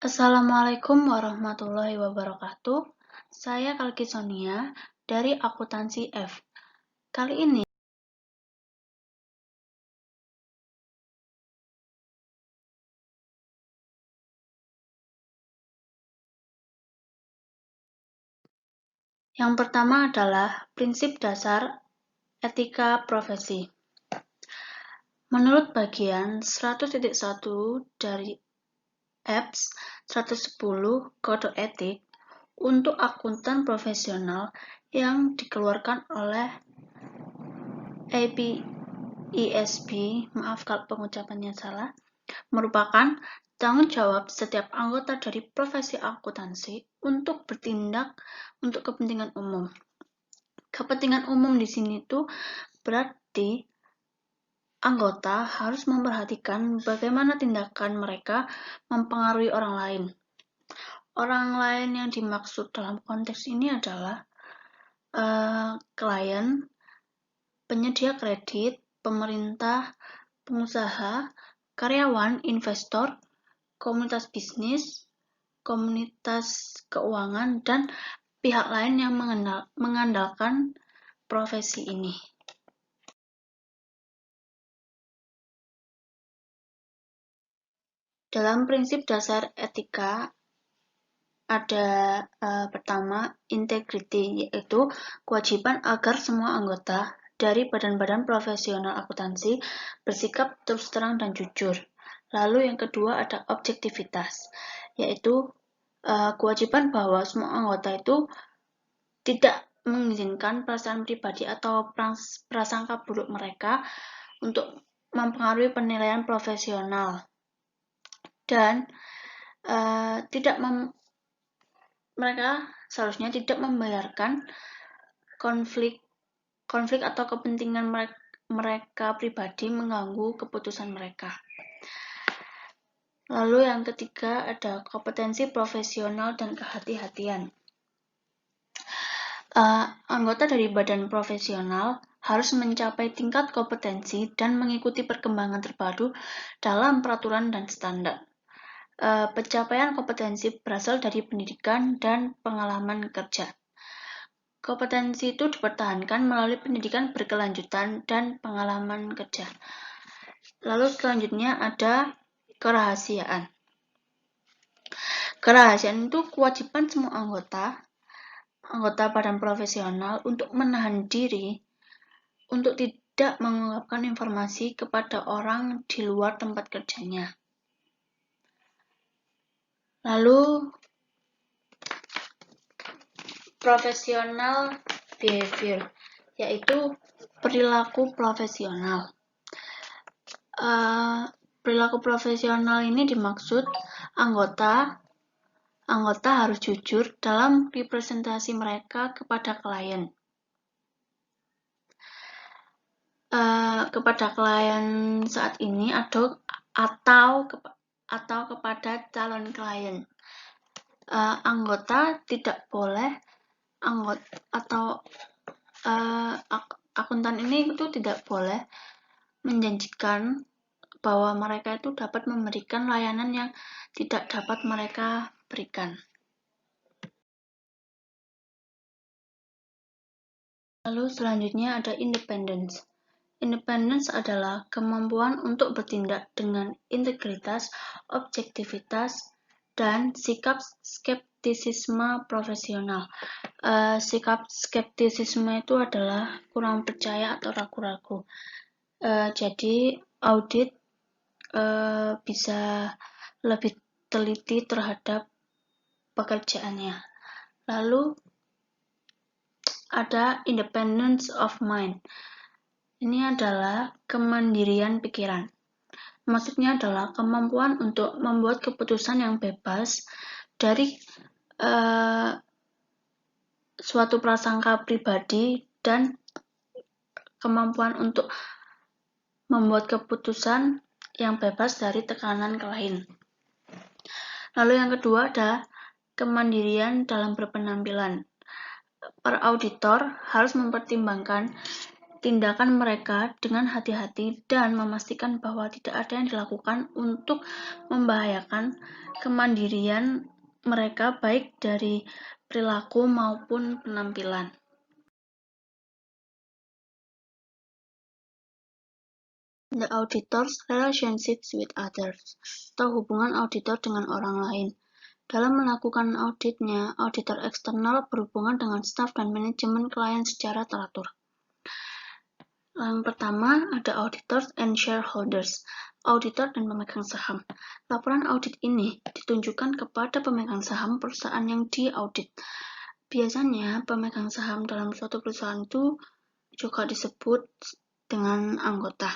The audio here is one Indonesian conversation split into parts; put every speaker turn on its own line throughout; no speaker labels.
Assalamualaikum warahmatullahi wabarakatuh. Saya Kalki Sonia dari Akuntansi F. Kali ini yang pertama adalah prinsip dasar etika profesi. Menurut bagian 100.1 dari EPS 110 Kode Etik untuk akuntan profesional yang dikeluarkan oleh APISB, maaf kalau pengucapannya salah, merupakan tanggung jawab setiap anggota dari profesi akuntansi untuk bertindak untuk kepentingan umum. Kepentingan umum di sini tuh berarti anggota harus memperhatikan bagaimana tindakan mereka mempengaruhi orang lain. Orang lain yang dimaksud dalam konteks ini adalah klien, penyedia kredit, pemerintah, pengusaha, karyawan, investor, komunitas bisnis, komunitas keuangan, dan pihak lain yang mengandalkan profesi ini. Dalam prinsip dasar etika ada pertama integrity, yaitu kewajiban agar semua anggota dari badan-badan profesional akuntansi bersikap terus terang dan jujur. Lalu yang kedua ada objektivitas, yaitu kewajiban bahwa semua anggota itu tidak mengizinkan perasaan pribadi atau prasangka buruk mereka untuk mempengaruhi penilaian profesional, dan mereka seharusnya tidak membiarkan konflik atau kepentingan mereka pribadi mengganggu keputusan mereka. Lalu yang ketiga ada kompetensi profesional dan kehati-hatian. Anggota dari badan profesional harus mencapai tingkat kompetensi dan mengikuti perkembangan terbaru dalam peraturan dan standar. Pencapaian kompetensi berasal dari pendidikan dan pengalaman kerja. Kompetensi itu dipertahankan melalui pendidikan berkelanjutan dan pengalaman kerja. Lalu selanjutnya ada kerahasiaan. Kerahasiaan itu kewajiban semua anggota badan profesional untuk menahan diri untuk tidak mengungkapkan informasi kepada orang di luar tempat kerjanya. Lalu professional behavior, yaitu perilaku profesional. Perilaku profesional ini dimaksud anggota harus jujur dalam representasi mereka kepada klien. Kepada klien saat ini atau kepada calon klien. Anggota tidak boleh akuntan ini itu tidak boleh menjanjikan bahwa mereka itu dapat memberikan layanan yang tidak dapat mereka berikan. Lalu selanjutnya ada independence. Independence adalah kemampuan untuk bertindak dengan integritas, objektivitas, dan sikap skeptisisme profesional. Sikap skeptisisme itu adalah kurang percaya atau ragu-ragu. Jadi audit bisa lebih teliti terhadap pekerjaannya. Lalu ada independence of mind. Ini adalah kemandirian pikiran. Maksudnya adalah kemampuan untuk membuat keputusan yang bebas dari suatu prasangka pribadi dan kemampuan untuk membuat keputusan yang bebas dari tekanan lain. Lalu yang kedua ada kemandirian dalam berpenampilan. Para auditor harus mempertimbangkan tindakan mereka dengan hati-hati dan memastikan bahwa tidak ada yang dilakukan untuk membahayakan kemandirian mereka baik dari perilaku maupun penampilan. The auditor's relationships with others, atau hubungan auditor dengan orang lain. Dalam melakukan auditnya, auditor eksternal berhubungan dengan staf dan manajemen klien secara teratur. Yang pertama ada auditors and shareholders, auditor dan pemegang saham. Laporan audit ini ditunjukkan kepada pemegang saham perusahaan yang diaudit. Biasanya pemegang saham dalam suatu perusahaan itu juga disebut dengan anggota.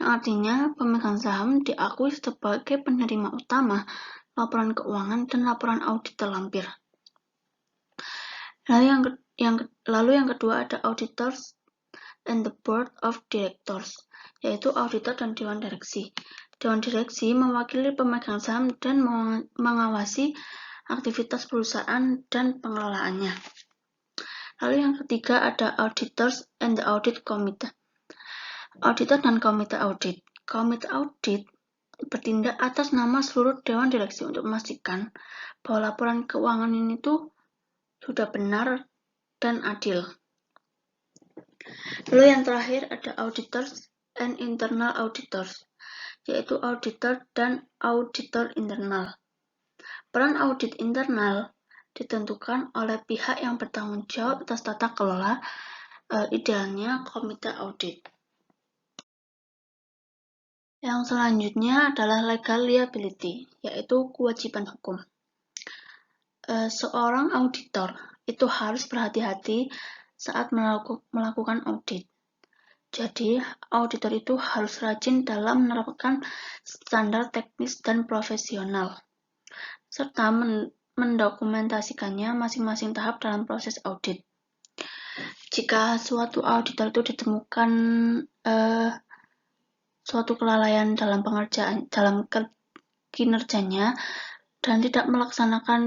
Yang artinya pemegang saham diakui sebagai penerima utama laporan keuangan dan laporan audit terlampir. Lalu yang kedua ada auditors and the board of directors, yaitu auditor dan dewan direksi. Dewan direksi mewakili pemegang saham dan mengawasi aktivitas perusahaan dan pengelolaannya. Lalu yang ketiga ada auditors and the audit committee. Auditor dan komite audit. Komite audit bertindak atas nama seluruh dewan direksi untuk memastikan bahwa laporan keuangan ini tuh sudah benar dan adil. Lalu yang terakhir ada auditors and internal auditors, yaitu auditor dan auditor internal. Peran audit internal ditentukan oleh pihak yang bertanggung jawab atas tata kelola, idealnya komite audit. Yang selanjutnya adalah legal liability, yaitu kewajiban hukum. Seorang auditor itu harus berhati-hati saat melakukan audit. Jadi, auditor itu harus rajin dalam menerapkan standar teknis dan profesional, serta mendokumentasikannya masing-masing tahap dalam proses audit. Jika suatu auditor itu ditemukan suatu kelalaian dalam kinerjanya dan tidak melaksanakan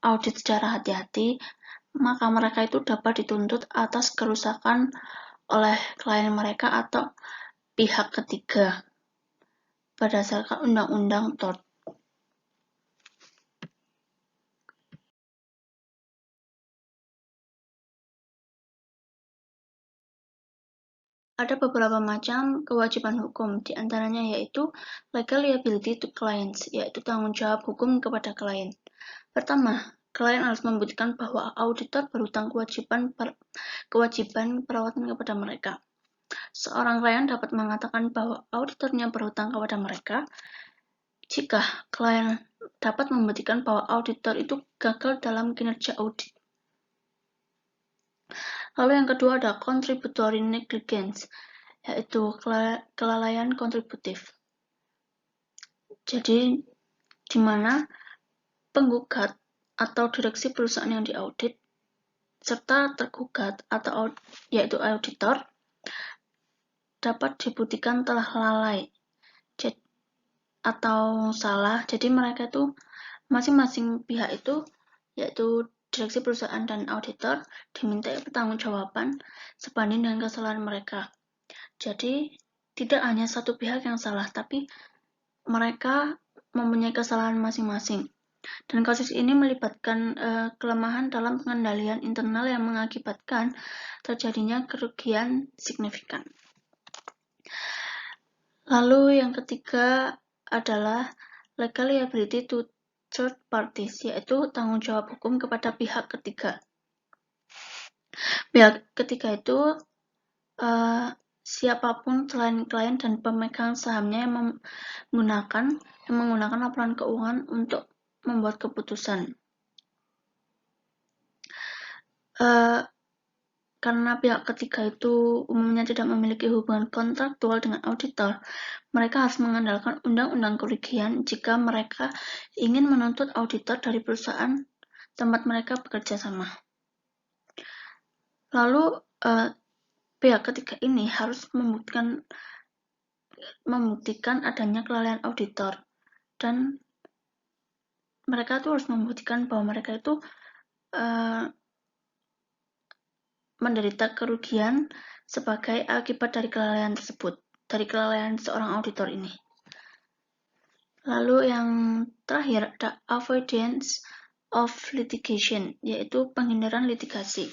audit secara hati-hati, maka mereka itu dapat dituntut atas kerusakan oleh klien mereka atau pihak ketiga berdasarkan Undang-Undang TOR. Ada beberapa macam kewajiban hukum, di antaranya yaitu legal liability to clients, yaitu tanggung jawab hukum kepada klien. Pertama, klien harus membuktikan bahwa auditor berhutang kewajiban perawatan kepada mereka. Seorang klien dapat mengatakan bahwa auditornya berhutang kepada mereka jika klien dapat membuktikan bahwa auditor itu gagal dalam kinerja audit. Lalu yang kedua ada contributory negligence, yaitu kelalaian kontributif. Jadi, di mana penggugat atau direksi perusahaan yang diaudit serta tergugat atau yaitu auditor dapat dibuktikan telah lalai atau salah. Jadi mereka itu masing-masing pihak itu yaitu direksi perusahaan dan auditor diminta pertanggungjawaban sebanding dengan kesalahan mereka. Jadi tidak hanya satu pihak yang salah, tapi mereka mempunyai kesalahan masing-masing. Dan kasus ini melibatkan kelemahan dalam pengendalian internal yang mengakibatkan terjadinya kerugian signifikan. Lalu yang ketiga adalah legal liability to third parties, yaitu tanggung jawab hukum kepada pihak ketiga. Pihak ketiga itu siapapun selain klien dan pemegang sahamnya yang menggunakan laporan keuangan untuk membuat keputusan. Karena pihak ketiga itu umumnya tidak memiliki hubungan kontraktual dengan auditor, mereka harus mengandalkan undang-undang kerugian jika mereka ingin menuntut auditor dari perusahaan tempat mereka bekerja sama. Lalu pihak ketiga ini harus membuktikan adanya kelalaian auditor, dan mereka tuh harus membuktikan bahwa mereka itu menderita kerugian sebagai akibat dari kelalaian tersebut, dari kelalaian seorang auditor ini. Lalu yang terakhir ada avoidance of litigation, yaitu penghindaran litigasi.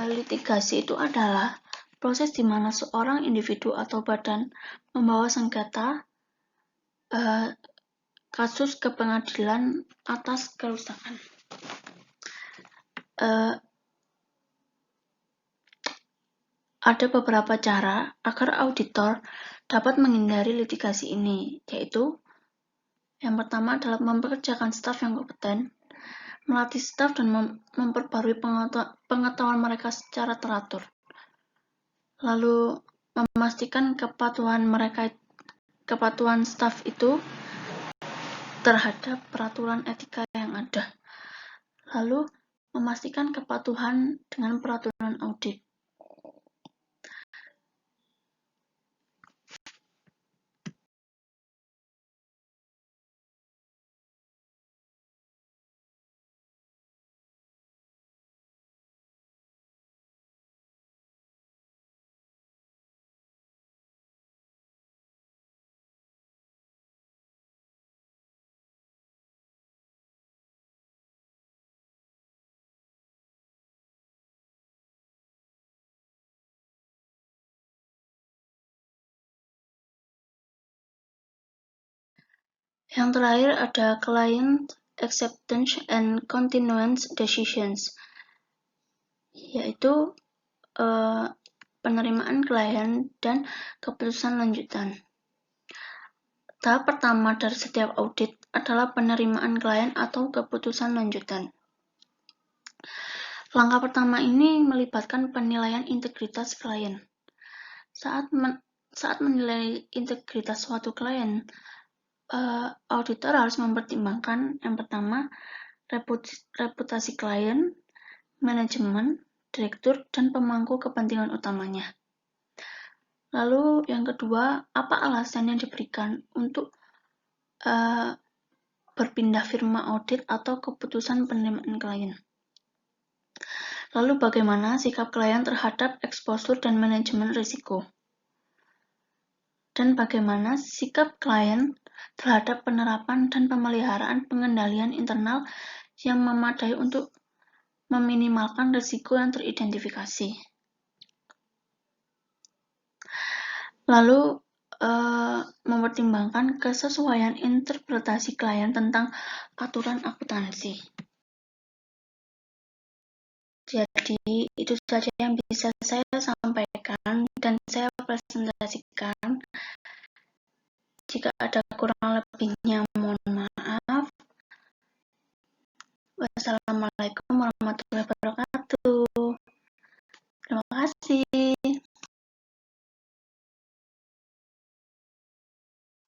Litigasi itu adalah proses di mana seorang individu atau badan membawa sengketa kasus ke pengadilan atas kerusakan. Ada beberapa cara agar auditor dapat menghindari litigasi ini, yaitu yang pertama adalah mempekerjakan staf yang kompeten, melatih staf dan memperbarui pengetahuan mereka secara teratur. Lalu memastikan kepatuhan staf itu terhadap peraturan etika yang ada. Lalu memastikan kepatuhan dengan peraturan audit. Yang terakhir ada client acceptance and continuance decisions, yaitu penerimaan klien dan keputusan lanjutan. Tahap pertama dari setiap audit adalah penerimaan klien atau keputusan lanjutan. Langkah pertama ini melibatkan penilaian integritas klien. Saat menilai integritas suatu klien, auditor harus mempertimbangkan yang pertama reputasi klien, manajemen, direktur, dan pemangku kepentingan utamanya. Lalu yang kedua, apa alasan yang diberikan untuk berpindah firma audit atau keputusan penerimaan klien. Lalu bagaimana sikap klien terhadap eksposur dan manajemen risiko. Dan bagaimana sikap klien terhadap penerapan dan pemeliharaan pengendalian internal yang memadai untuk meminimalkan risiko yang teridentifikasi. Lalu mempertimbangkan kesesuaian interpretasi klien tentang aturan akuntansi. Jadi itu saja yang bisa saya sampaikan dan saya presentasikan. Jika ada kurang lebihnya mohon maaf. Wassalamualaikum warahmatullahi wabarakatuh.